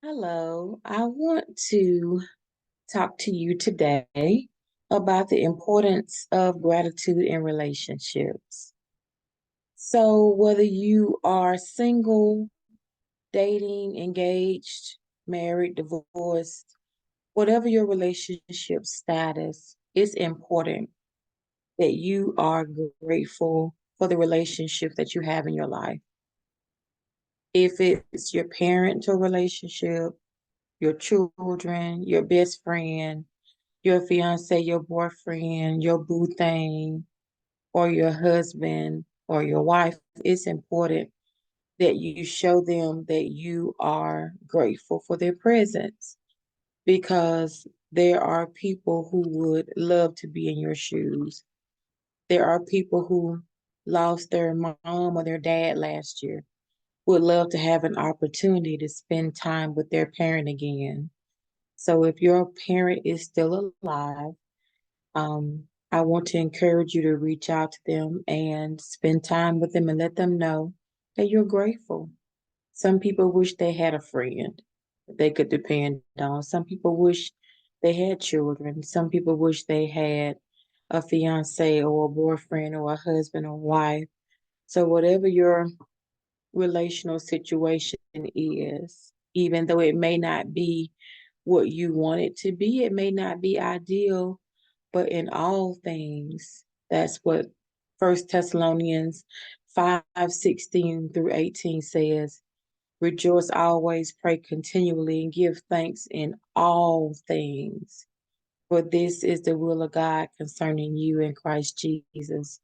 Hello, I want to talk to you today about the importance of gratitude in relationships. So, whether you are single, dating, engaged, married, divorced, whatever your relationship status, it's important that you are grateful for the relationship that you have in your life. If it's your parental relationship, your children, your best friend, your fiance, your boyfriend, your boo thing, or your husband or your wife, it's important that you show them that you are grateful for their presence because there are people who would love to be in your shoes. There are people who lost their mom or their dad last year, would love to have an opportunity to spend time with their parent again. So if your parent is still alive, I want to encourage you to reach out to them and spend time with them and let them know that you're grateful. Some people wish they had a friend that they could depend on. Some people wish they had children. Some people wish they had a fiance or a boyfriend or a husband or wife. So, whatever your relational situation is, even though it may not be what you want it to be, it may not be ideal, but in all things, that's what First Thessalonians 5:16 through 18 says. Rejoice always, pray continually, and give thanks in all things. For this is the will of God concerning you in Christ Jesus.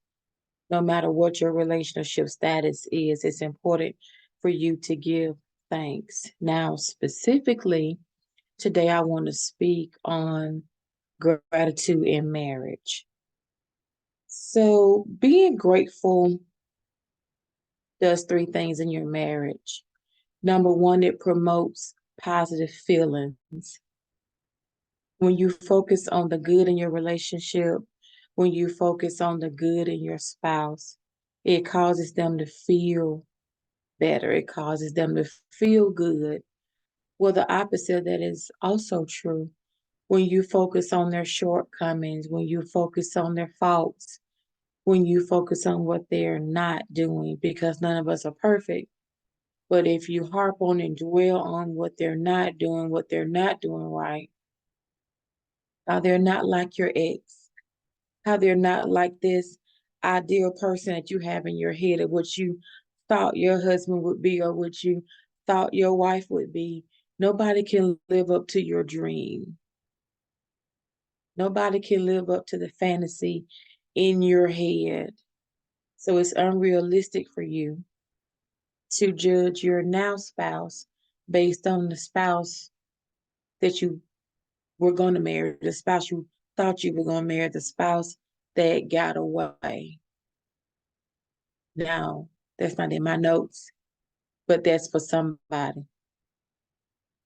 No matter what your relationship status is, it's important for you to give thanks. Now, specifically, today I want to speak on gratitude in marriage. So, being grateful does three things in your marriage. Number one, it promotes positive feelings. When you focus on the good in your relationship, when you focus on the good in your spouse, it causes them to feel better. It causes them to feel good. Well, the opposite of that is also true. When you focus on their shortcomings, when you focus on their faults, when you focus on what they're not doing, because none of us are perfect. But if you harp on and dwell on what they're not doing right, how they're not like your ex, how they're not like this ideal person that you have in your head of what you thought your husband would be or what you thought your wife would be. Nobody can live up to your dream. Nobody can live up to the fantasy in your head. So it's unrealistic for you to judge your now spouse based on the spouse that you were going to marry, the spouse you thought you were going to marry, the spouse that got away. Now, that's not in my notes, but that's for somebody.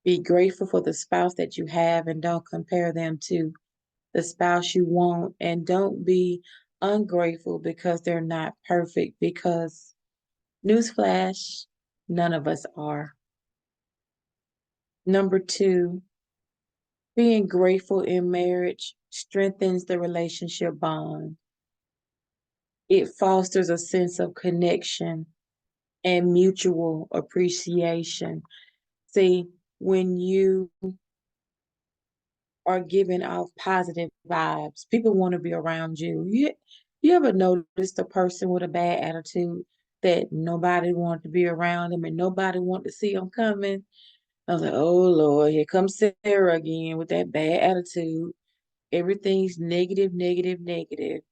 Be grateful for the spouse that you have and don't compare them to the spouse you want. And don't be ungrateful because they're not perfect, because newsflash, none of us are. Number two, being grateful in marriage strengthens the relationship bond. It fosters a sense of connection and mutual appreciation. See, when you are giving off positive vibes, people want to be around you. You ever noticed a person with a bad attitude that nobody wanted to be around them and nobody wanted to see them coming? I was like, oh Lord, here comes Sarah again with that bad attitude. Everything's negative, negative, negative.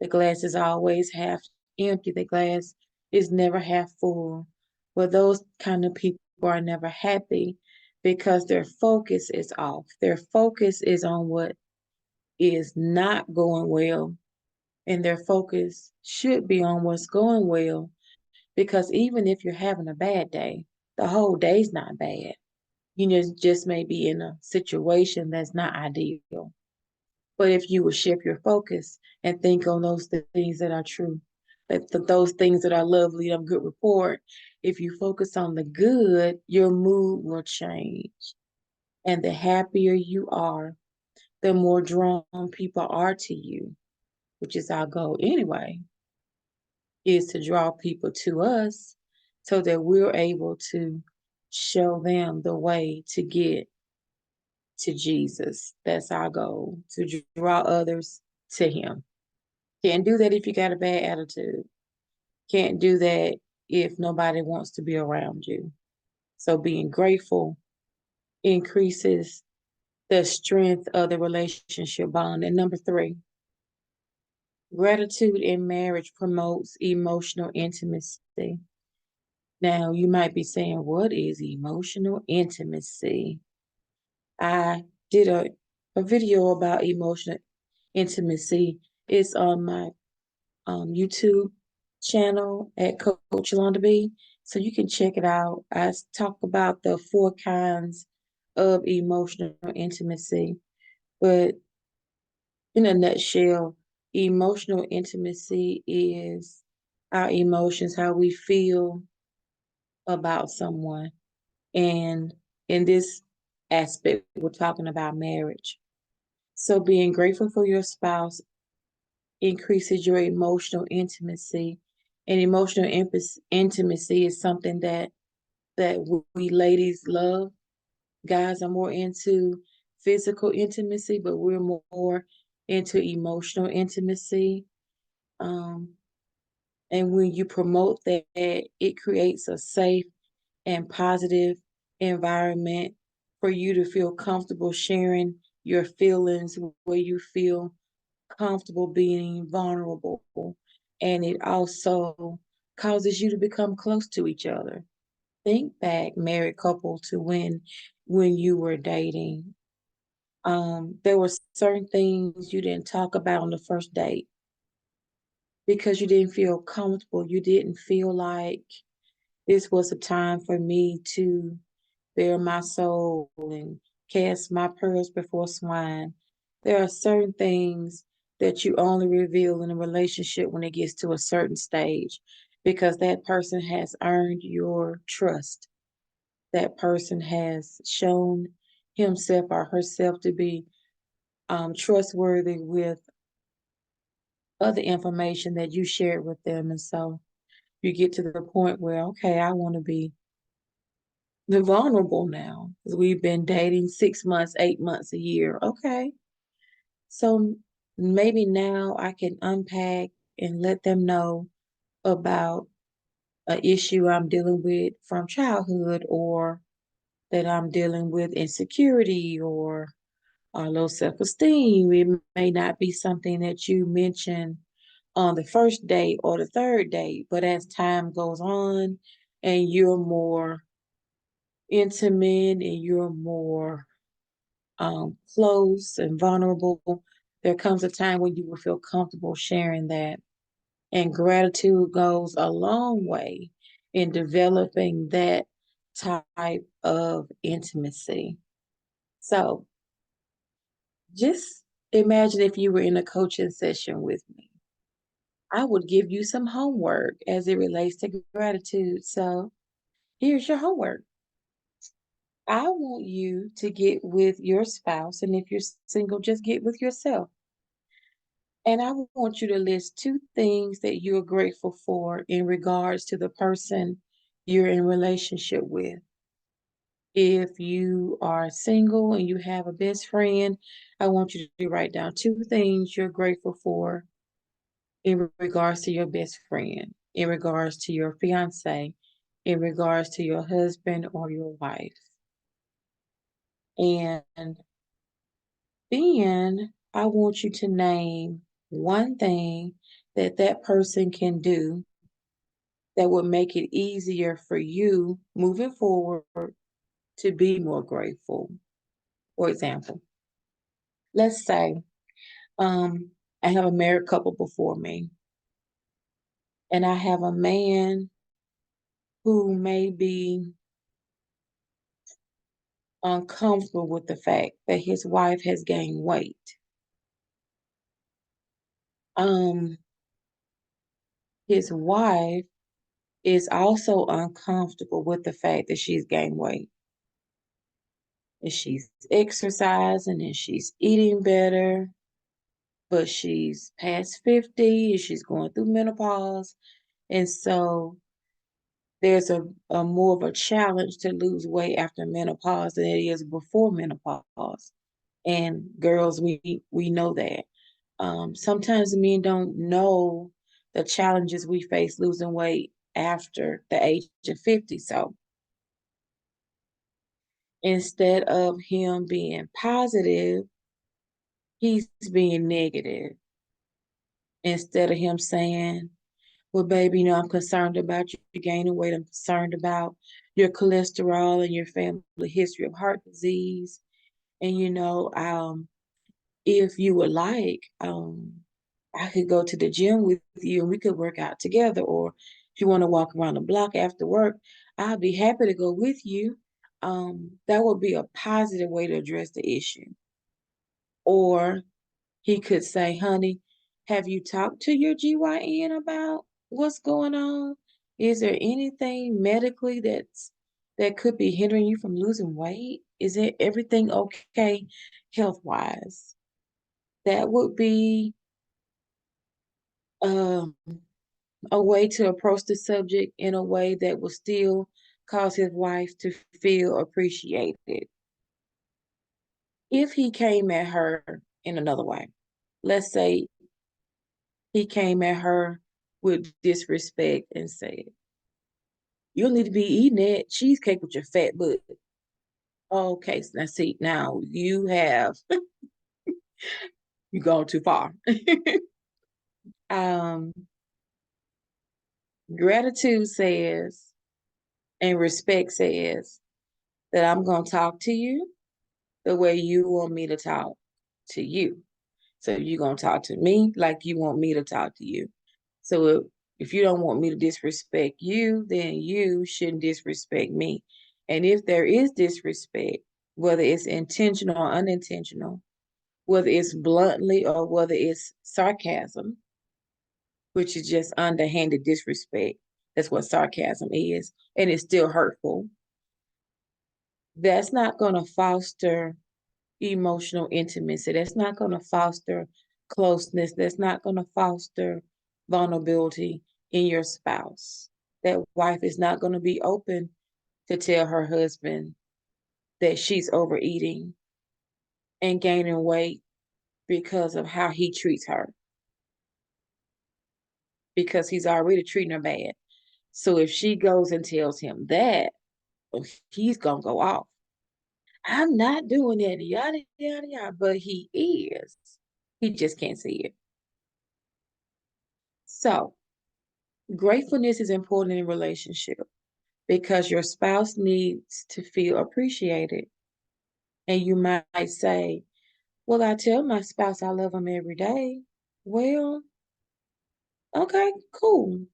The glass is always half empty. The glass is never half full. Well, those kind of people are never happy because their focus is off. Their focus is on what is not going well, and their focus should be on what's going well. Because even if you're having a bad day, the whole day's not bad. You just may be in a situation that's not ideal. But if you would shift your focus and think on those things that are true, those things that are lovely of good report, if you focus on the good, your mood will change. And the happier you are, the more drawn people are to you, which is our goal anyway, is to draw people to us so that we're able to show them the way to get to Jesus. That's our goal, to draw others to Him. Can't do that if you got a bad attitude. Can't do that if nobody wants to be around you. So being grateful increases the strength of the relationship bond. And number 3, gratitude in marriage promotes emotional intimacy. Now, you might be saying, what is emotional intimacy? I did a video about emotional intimacy. It's on my YouTube channel at Coach Yolanda B. So you can check it out. I talk about the 4 kinds of emotional intimacy. But in a nutshell, emotional intimacy is our emotions, how we feel about someone. And in this aspect, we're talking about marriage. So being grateful for your spouse increases your emotional intimacy. And emotional intimacy is something that we ladies love. Guys are more into physical intimacy, but we're more into emotional intimacy. Um, and when you promote that, it creates a safe and positive environment for you to feel comfortable sharing your feelings, where you feel comfortable being vulnerable. And it also causes you to become close to each other. Think back, married couple, to when you were dating. There were certain things you didn't talk about on the first date because you didn't feel comfortable. You didn't feel like this was a time for me to bare my soul and cast my pearls before swine. There are certain things that you only reveal in a relationship when it gets to a certain stage, because that person has earned your trust. That person has shown himself or herself to be trustworthy with other information that you shared with them. And so you get to the point where, okay, I want to be the vulnerable now, because we've been dating 6 months, 8 months, a year. Okay. So maybe now I can unpack and let them know about an issue I'm dealing with from childhood, or that I'm dealing with insecurity or low self-esteem. It may not be something that you mention on the first date or the third date, but as time goes on and you're more intimate and you're more close and vulnerable, there comes a time when you will feel comfortable sharing that. And gratitude goes a long way in developing that type of intimacy. So just imagine if you were in a coaching session with me. I would give you some homework as it relates to gratitude. So here's your homework. I want you to get with your spouse, and if you're single, just get with yourself. And I want you to list 2 things that you're grateful for in regards to the person you're in relationship with. If you are single and you have a best friend, I want you to write down 2 things you're grateful for in regards to your best friend, in regards to your fiance, in regards to your husband or your wife. And then I want you to name 1 thing that that person can do that would make it easier for you moving forward to be more grateful. For example, let's say I have a married couple before me, and I have a man who may be uncomfortable with the fact that his wife has gained weight. Um, his wife is also uncomfortable with the fact that she's gained weight. And she's exercising and she's eating better, but she's past 50 and she's going through menopause. And so there's a more of a challenge to lose weight after menopause than it is before menopause. And girls, we know that. Sometimes men don't know the challenges we face losing weight after the age of 50. So instead of him being positive, he's being negative. Instead of him saying, well, baby, I'm concerned about you gaining weight. I'm concerned about your cholesterol and your family history of heart disease. And, if you would like, I could go to the gym with you and we could work out together. Or if you want to walk around the block after work, I'll be happy to go with you. That would be a positive way to address the issue. Or he could say, honey, have you talked to your GYN about what's going on? Is there anything medically that could be hindering you from losing weight? Is it everything okay health wise? That would be um, a way to approach the subject in a way that will still cause his wife to feel appreciated. If he came at her in another way, let's say he came at her with disrespect and said, you don't need to be eating that cheesecake with your fat butt. Okay, so now see, now you gone too far. um, Gratitude says, and respect says that I'm gonna talk to you the way you want me to talk to you. So you're gonna talk to me like you want me to talk to you. So if you don't want me to disrespect you, then you shouldn't disrespect me. And if there is disrespect, whether it's intentional or unintentional, whether it's bluntly or whether it's sarcasm, which is just underhanded disrespect, that's what sarcasm is, and it's still hurtful, that's not going to foster emotional intimacy. That's not going to foster closeness. That's not going to foster vulnerability in your spouse. That wife is not going to be open to tell her husband that she's overeating and gaining weight because of how he treats her, because he's already treating her bad. So if she goes and tells him that, he's going to go off. I'm not doing that, yada, yada, yada, but he is. He just can't see it. So gratefulness is important in a relationship because your spouse needs to feel appreciated. And you might say, well, I tell my spouse I love him every day. Well, okay, cool.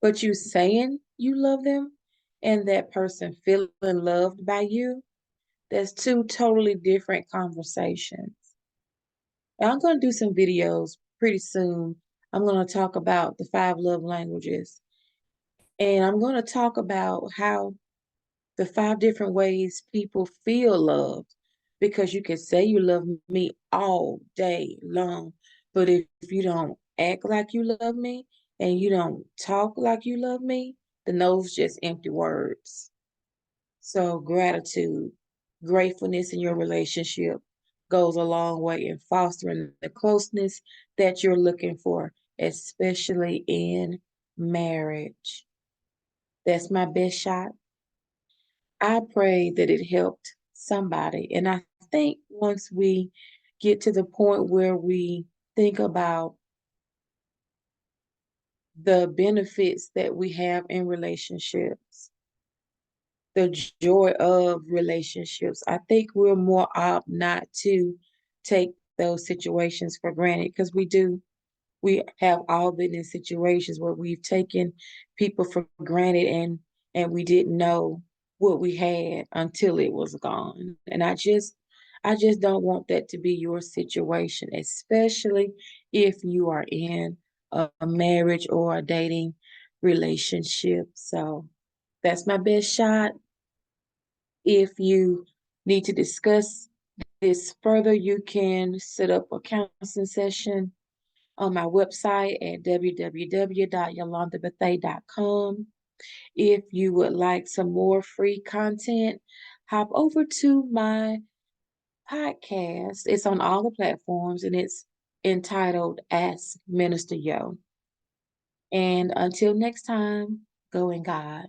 But you saying you love them and that person feeling loved by you, that's two totally different conversations. And I'm going to do some videos pretty soon. I'm going to talk about the 5 love languages. And I'm going to talk about how the 5 different ways people feel loved, because you can say you love me all day long, but if you don't act like you love me and you don't talk like you love me, then those just empty words. So gratitude, gratefulness in your relationship goes a long way in fostering the closeness that you're looking for, especially in marriage. That's my best shot. I pray that it helped somebody. And I think once we get to the point where we think about the benefits that we have in relationships, the joy of relationships, I think we're more apt not to take those situations for granted, because we do. We have all been in situations where we've taken people for granted, and we didn't know what we had until it was gone. And I just don't want that to be your situation, especially if you are in a marriage or a dating relationship. So that's my best shot. If you need to discuss this further, you can set up a counseling session on my website at www.yolandabethea.com. If you would like some more free content, hop over to my podcast. It's on all the platforms and it's entitled Ask Minister Yo. And until next time, go in God.